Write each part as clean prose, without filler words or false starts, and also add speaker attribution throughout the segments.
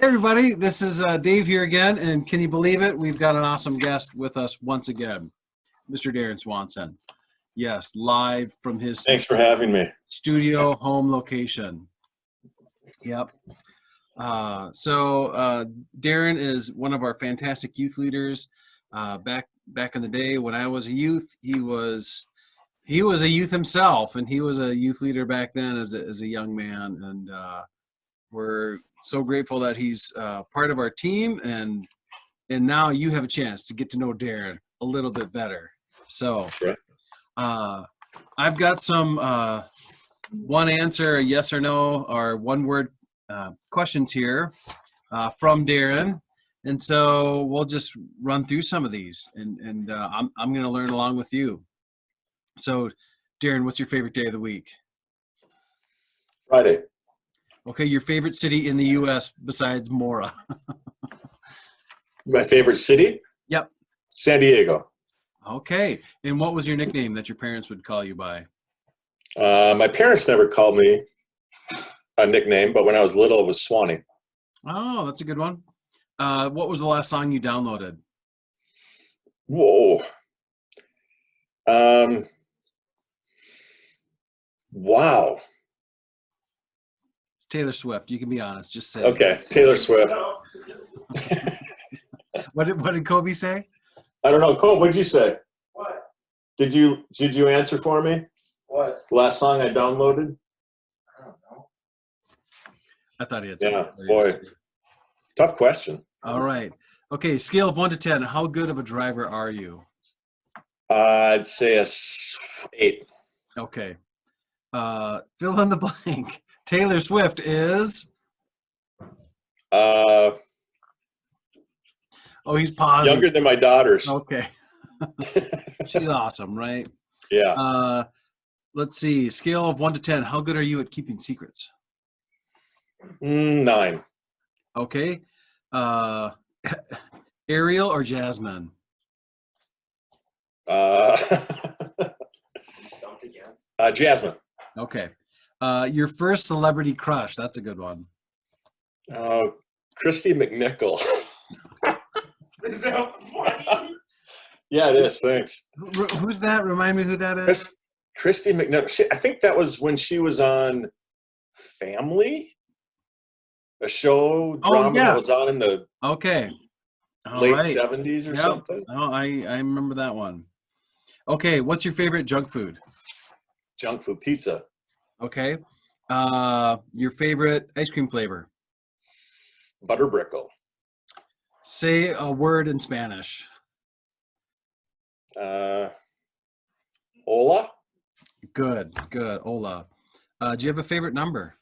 Speaker 1: Everybody, this is Dave here again, and can you believe it? We've got an awesome guest with us once again, Mr. Daren Swanson. Yes, live from his
Speaker 2: Thanks for having me.
Speaker 1: studio home location. Yep. So Daren is one of our fantastic youth leaders. Back in the day when I was a youth, he was a youth himself, and he was a youth leader back then as a young man, and we're so grateful that he's part of our team, and now you have a chance to get to know Daren a little bit better. So I've got some one answer, yes or no, or one word questions here from Daren, and so we'll just run through some of these, and I'm going to learn along with you. So Daren, what's your favorite day of the week?
Speaker 2: Friday.
Speaker 1: Okay, your favorite city in the U.S. besides Mora?
Speaker 2: My favorite city?
Speaker 1: Yep.
Speaker 2: San Diego.
Speaker 1: Okay, and what was your nickname that your parents would call you by?
Speaker 2: My parents never called me a nickname, but when I was little, it was Swanee.
Speaker 1: Oh, that's a good one. What was the last song you downloaded?
Speaker 2: Whoa. Wow.
Speaker 1: Taylor Swift. You can be honest. Just say.
Speaker 2: Okay, Taylor Swift.
Speaker 1: What did Kobe say?
Speaker 2: I don't know. Cole, what did you say?
Speaker 3: What?
Speaker 2: Did you answer for me?
Speaker 3: What?
Speaker 2: Last song I downloaded?
Speaker 3: I don't know.
Speaker 1: I thought he had.
Speaker 2: Yeah, boy. Tough question.
Speaker 1: All right. Okay. Scale of 1 to 10. How good of a driver are you?
Speaker 2: I'd say a 8.
Speaker 1: Okay. Fill in the blank. Taylor Swift is.
Speaker 2: Oh,
Speaker 1: he's pausing.
Speaker 2: younger than my daughters.
Speaker 1: Okay. She's awesome, right?
Speaker 2: Yeah.
Speaker 1: Let's see. Scale of 1 to 10. How good are you at keeping secrets?
Speaker 2: 9.
Speaker 1: Okay. Ariel or Jasmine?
Speaker 2: Jasmine.
Speaker 1: Okay. Your first celebrity crush. That's a good one.
Speaker 2: Christy McNichol.
Speaker 3: Is that funny?
Speaker 2: Yeah, it is. Thanks.
Speaker 1: Who's that? Remind me who that is.
Speaker 2: Christy McNichol. I think that was when she was on Family, a show drama that was on in the late 70s or something.
Speaker 1: Oh, I remember that one. Okay, what's your favorite junk food?
Speaker 2: Junk food, pizza.
Speaker 1: Okay. Your favorite ice cream flavor?
Speaker 2: Butterbrickle.
Speaker 1: Say a word in Spanish.
Speaker 2: Hola.
Speaker 1: Good. Hola. Do you have a favorite number?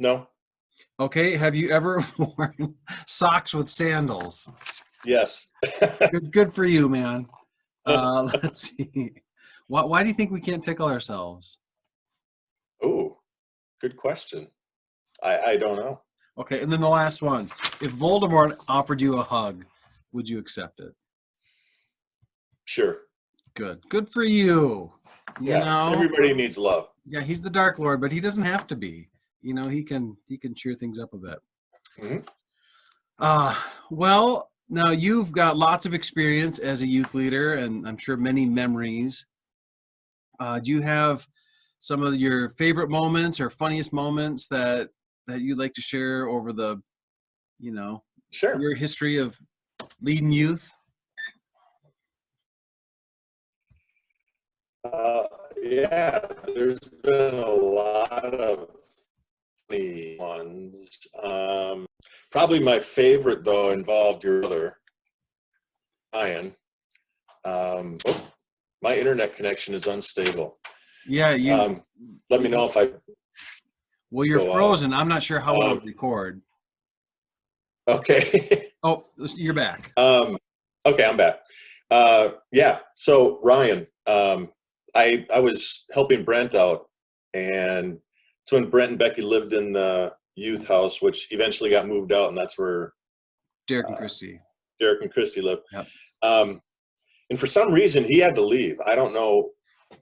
Speaker 2: No.
Speaker 1: Okay. Have you ever worn socks with sandals?
Speaker 2: Yes.
Speaker 1: Good for you, man. Let's see. Why do you think we can't tickle ourselves?
Speaker 2: Oh, good question. I don't know.
Speaker 1: Okay, and then the last one. If Voldemort offered you a hug, would you accept it?
Speaker 2: Sure.
Speaker 1: Good for you. You know,
Speaker 2: everybody needs love.
Speaker 1: Yeah, he's the Dark Lord, but he doesn't have to be. You know, he can cheer things up a bit.
Speaker 2: Mm-hmm.
Speaker 1: Well, now you've got lots of experience as a youth leader, and I'm sure many memories. Do you have some of your favorite moments or funniest moments that you'd like to share over the,
Speaker 2: Sure.
Speaker 1: your history of leading youth?
Speaker 2: Yeah, there's been a lot of funny ones. Probably my favorite, though, involved your brother, Ryan. My internet connection is unstable.
Speaker 1: Yeah, you.
Speaker 2: Let me know if I.
Speaker 1: Well, you're frozen. I'm not sure how to record.
Speaker 2: Okay.
Speaker 1: Oh, you're back.
Speaker 2: Okay, I'm back. Yeah. So Ryan, I was helping Brent out, and it's when Brent and Becky lived in the youth house, which eventually got moved out, and that's where
Speaker 1: Derek and Christy
Speaker 2: lived.
Speaker 1: Yep.
Speaker 2: And for some reason, he had to leave. I don't know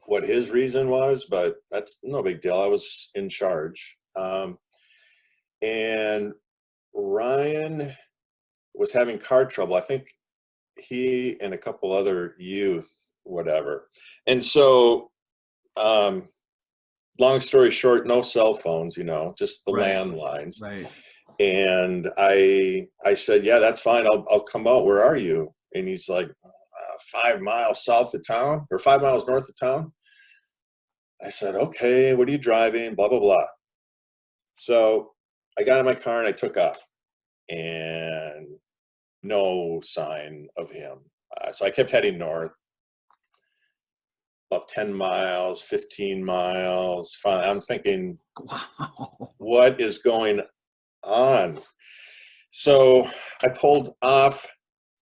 Speaker 2: what his reason was, but that's no big deal. I was in charge. And Ryan was having car trouble. I think he and a couple other youth, whatever. And so, long story short, no cell phones, just the landlines.
Speaker 1: Right.
Speaker 2: And I said, yeah, that's fine. I'll come out. Where are you? And he's like, 5 miles south of town, or 5 miles north of town. I said, okay, what are you driving? Blah, blah, blah. So I got in my car and I took off, and no sign of him. So I kept heading north, about 10 miles, 15 miles. I'm thinking, wow, what is going on? So I pulled off,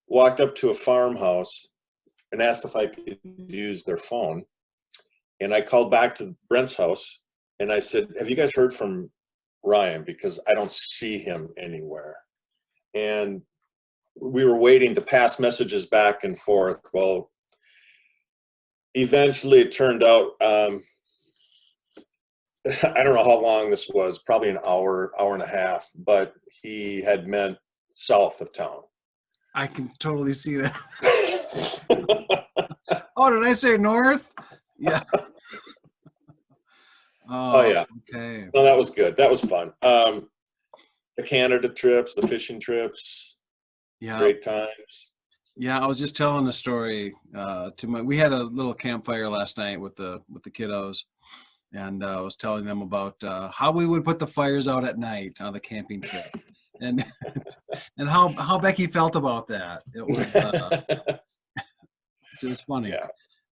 Speaker 2: walked up to a farmhouse and asked if I could use their phone. And I called back to Brent's house and I said, have you guys heard from Ryan? Because I don't see him anywhere. And we were waiting to pass messages back and forth. Well, eventually it turned out, I don't know how long this was, probably an hour and a half, but he had meant south of town.
Speaker 1: I can totally see that. Oh, did I say north? Yeah.
Speaker 2: Oh yeah.
Speaker 1: Okay.
Speaker 2: Well, that was good. That was fun. The Canada trips, the fishing trips. Yeah. Great times.
Speaker 1: Yeah, I was just telling a story we had a little campfire last night with the kiddos, and I was telling them about how we would put the fires out at night on the camping trip, and and how Becky felt about that. It was funny.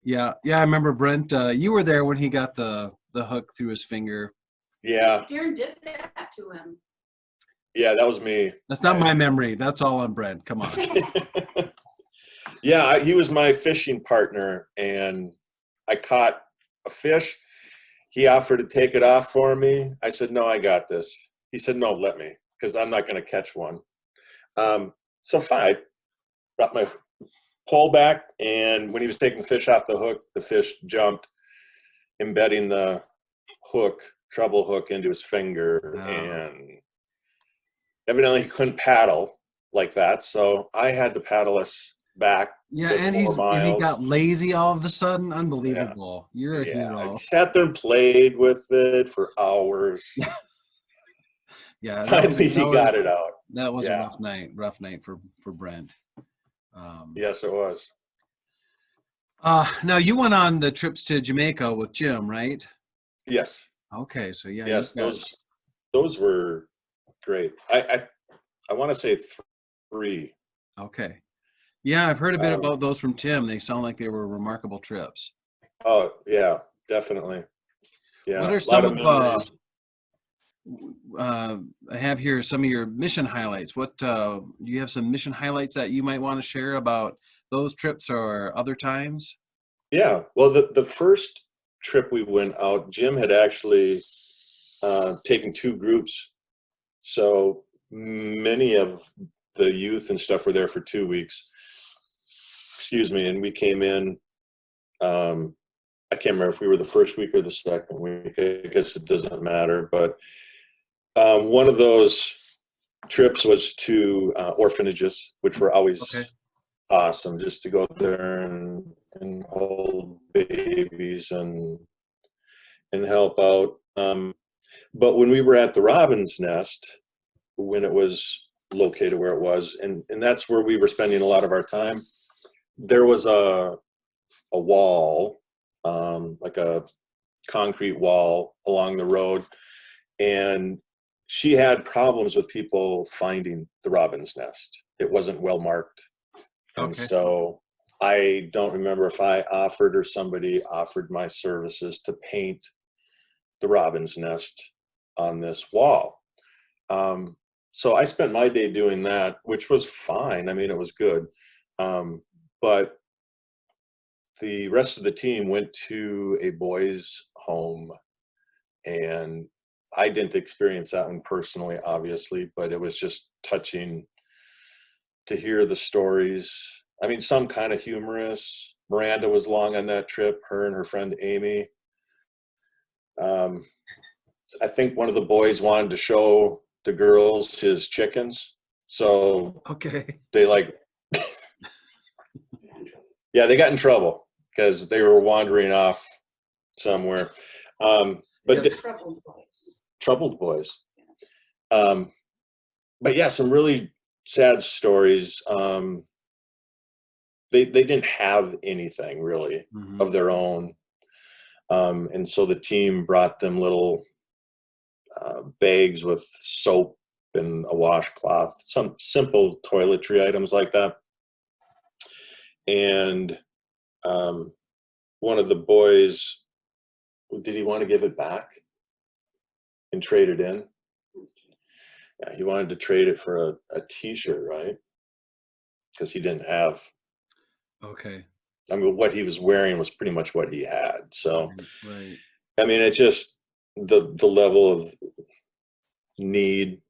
Speaker 1: Yeah. I remember Brent. You were there when he got the hook through his finger.
Speaker 2: Yeah.
Speaker 4: Daren did that to him.
Speaker 2: Yeah, that was me.
Speaker 1: That's not my memory. That's all on Brent. Come on.
Speaker 2: Yeah, he was my fishing partner, and I caught a fish. He offered to take it off for me. I said, no, I got this. He said, no, let me, because I'm not going to catch one. So fine, I brought my pole back, and when he was taking the fish off the hook, the fish jumped, embedding the treble hook into his finger, and evidently he couldn't paddle like that, so I had to paddle us back.
Speaker 1: Yeah, and he got lazy all of a sudden. Unbelievable. Yeah. You're a hero.
Speaker 2: He sat there and played with it for hours.
Speaker 1: Yeah.
Speaker 2: Finally, he got it out.
Speaker 1: That was a rough night for Brent.
Speaker 2: Yes, it was.
Speaker 1: Now you went on the trips to Jamaica with Jim, right?
Speaker 2: Yes.
Speaker 1: Okay, so yeah.
Speaker 2: Yes, those were great. I want to say 3.
Speaker 1: Okay. Yeah, I've heard a bit about those from Tim. They sound like they were remarkable trips.
Speaker 2: Oh yeah, definitely. Yeah.
Speaker 1: What are some of I have here some of your mission highlights. What do you have some mission highlights that you might want to share about those trips or other times?
Speaker 2: Yeah. Well, the first trip we went out, Jim had actually taken 2 groups. So many of the youth and stuff were there for 2 weeks. Excuse me. And we came in, I can't remember if we were the first week or the second week. I guess it doesn't matter. But one of those trips was to orphanages, which were always awesome, just to go there and hold babies and help out. But when we were at the Robin's Nest, when it was located where it was, and that's where we were spending a lot of our time, there was a wall, like a concrete wall along the road, and she had problems with people finding the Robin's Nest. It wasn't well marked. And so I don't remember if I offered or somebody offered my services to paint the Robin's Nest on this wall. So I spent my day doing that, which was fine. I mean, it was good. But the rest of the team went to a boys' home, and I didn't experience that one personally, obviously, but it was just touching to hear the stories. I mean, some kind of humorous. Miranda was along on that trip, her and her friend Amy. I think one of the boys wanted to show the girls his chickens. So
Speaker 1: okay,
Speaker 2: they like, yeah, they got in trouble because they were wandering off somewhere. But
Speaker 1: Yep.
Speaker 2: troubled boys. But yeah, some really sad stories. They didn't have anything really of their own. And so the team brought them little bags with soap and a washcloth, some simple toiletry items like that. And one of the boys, did he want to give it back and trade it in? Yeah, he wanted to trade it for a t-shirt, right? Because he didn't have.
Speaker 1: Okay.
Speaker 2: I mean, what he was wearing was pretty much what he had. So,
Speaker 1: right.
Speaker 2: I mean, it's just the level of need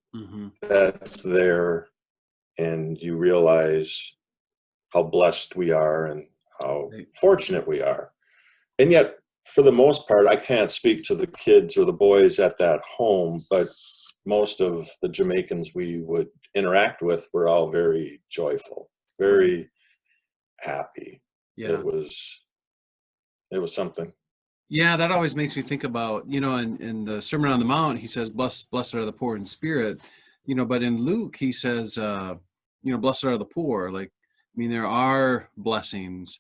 Speaker 2: that's there, and you realize how blessed we are and how fortunate we are. And yet, for the most part, I can't speak to the kids or the boys at that home, but most of the Jamaicans we would interact with were all very joyful, very happy.
Speaker 1: Yeah.
Speaker 2: It was something.
Speaker 1: Yeah, that always makes me think about, in the Sermon on the Mount, he says, blessed are the poor in spirit, but in Luke, he says, blessed are the poor. Like, I mean, there are blessings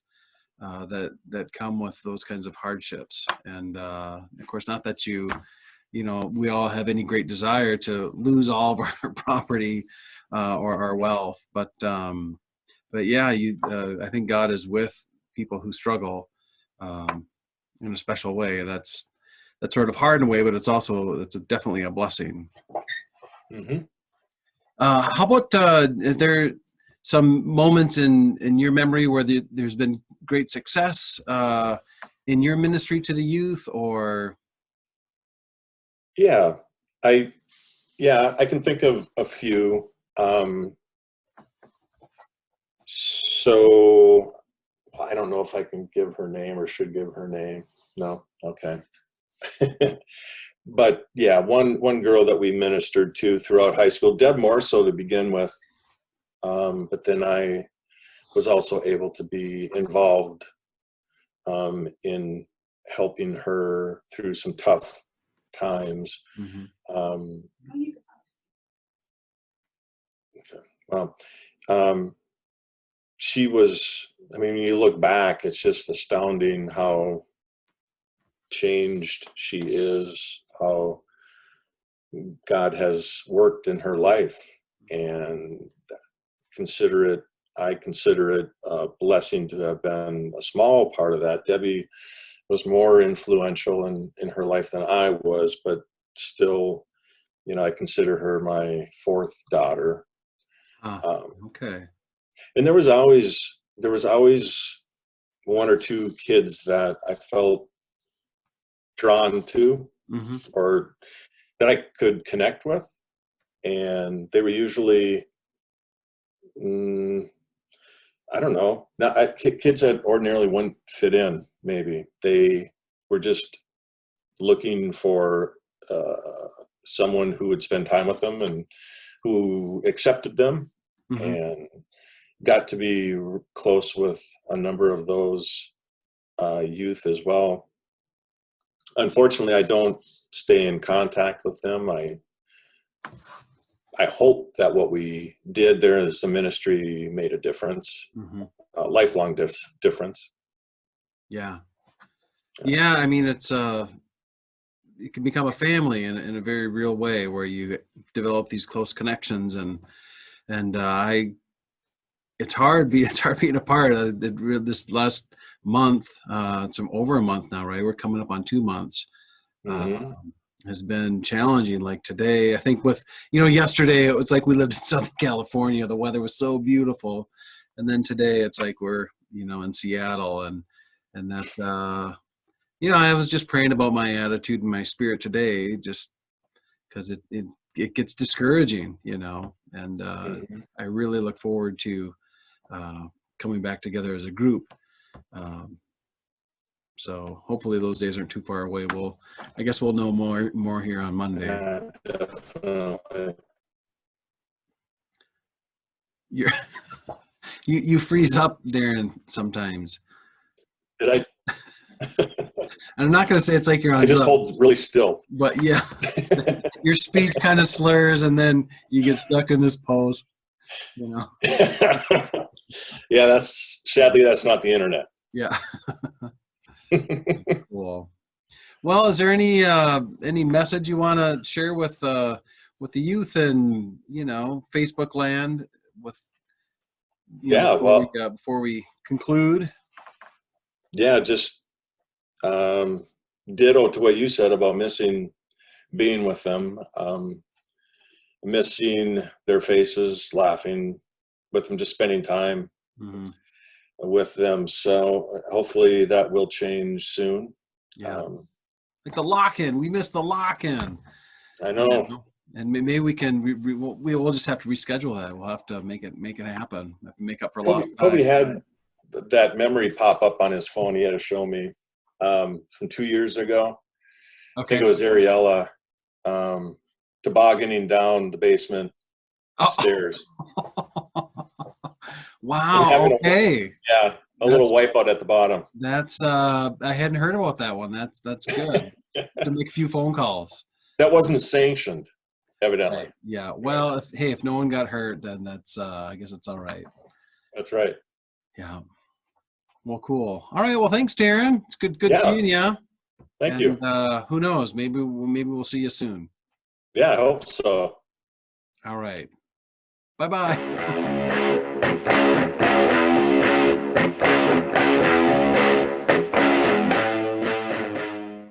Speaker 1: that come with those kinds of hardships. And of course, not that we all have any great desire to lose all of our property or our wealth, but yeah, I think God is with people who struggle in a special way. That's sort of hard in a way, but it's definitely a blessing. How about are there some moments in your memory where there's been great success in your ministry to the youth, or?
Speaker 2: Yeah, I can think of a few. So I don't know if I can give her name or should give her name. No? Okay. But yeah, one girl that we ministered to throughout high school, Deb more so to begin with, but then I was also able to be involved in helping her through some tough times. Okay. Well, she was, I mean, when you look back, it's just astounding how changed she is, how God has worked in her life, and I consider it a blessing to have been a small part of that. Debbie was more influential in her life than I was, but still, I consider her my fourth daughter.
Speaker 1: Okay.
Speaker 2: And there was always one or two kids that I felt drawn to or that I could connect with. And they were usually, I don't know, kids that ordinarily wouldn't fit in, maybe. They were just looking for someone who would spend time with them and who accepted them, and got to be close with a number of those youth as well. Unfortunately, I don't stay in contact with them. I hope that what we did there as a ministry made a difference, a lifelong difference.
Speaker 1: Yeah. Yeah, I mean, it can become a family in a very real way, where you develop these close connections, and it's hard being apart. This last month, it's over a month now, right? We're coming up on 2 months. Has been challenging. Like today, I think with, yesterday it was like we lived in Southern California. The weather was so beautiful. And then today it's like we're, in Seattle, and that, I was just praying about my attitude and my spirit today. Just, because it gets discouraging, and I really look forward to coming back together as a group. So hopefully those days aren't too far away. I guess we'll know more here on Monday.
Speaker 2: Definitely.
Speaker 1: You freeze up, Daren, sometimes.
Speaker 2: Did I?
Speaker 1: I'm not going to say it's like you're on
Speaker 2: I just
Speaker 1: drugs,
Speaker 2: hold really still.
Speaker 1: but yeah, your speech kind of slurs, and then you get stuck in this pose.
Speaker 2: Yeah, sadly that's not the internet.
Speaker 1: Yeah. Cool. Well, is there any message you want to share with the youth and Facebook land before we conclude?
Speaker 2: Yeah, just ditto to what you said about missing being with them, missing their faces, laughing with them, just spending time with them. So hopefully that will change soon.
Speaker 1: Yeah. Like the lock-in. We missed the lock-in.
Speaker 2: I know.
Speaker 1: And maybe we can. We'll just have to reschedule that. We'll have to make it happen. Have to make up for lost time.
Speaker 2: Toby had that memory pop up on his phone. He had to show me from 2 years ago.
Speaker 1: Okay.
Speaker 2: I think it was Ariella tobogganing down the basement stairs.
Speaker 1: Wow. Okay.
Speaker 2: A little wipeout at the bottom.
Speaker 1: That's I hadn't heard about that one. That's good. To make a few phone calls.
Speaker 2: That wasn't sanctioned, evidently.
Speaker 1: Right. Yeah. Well, if no one got hurt, then that's I guess it's all right.
Speaker 2: That's right.
Speaker 1: Yeah. Well, cool. All right. Well, thanks, Daren. It's good seeing you.
Speaker 2: Thank you.
Speaker 1: Who knows? Maybe we'll see you soon.
Speaker 2: Yeah, I hope so.
Speaker 1: All right. Bye-bye.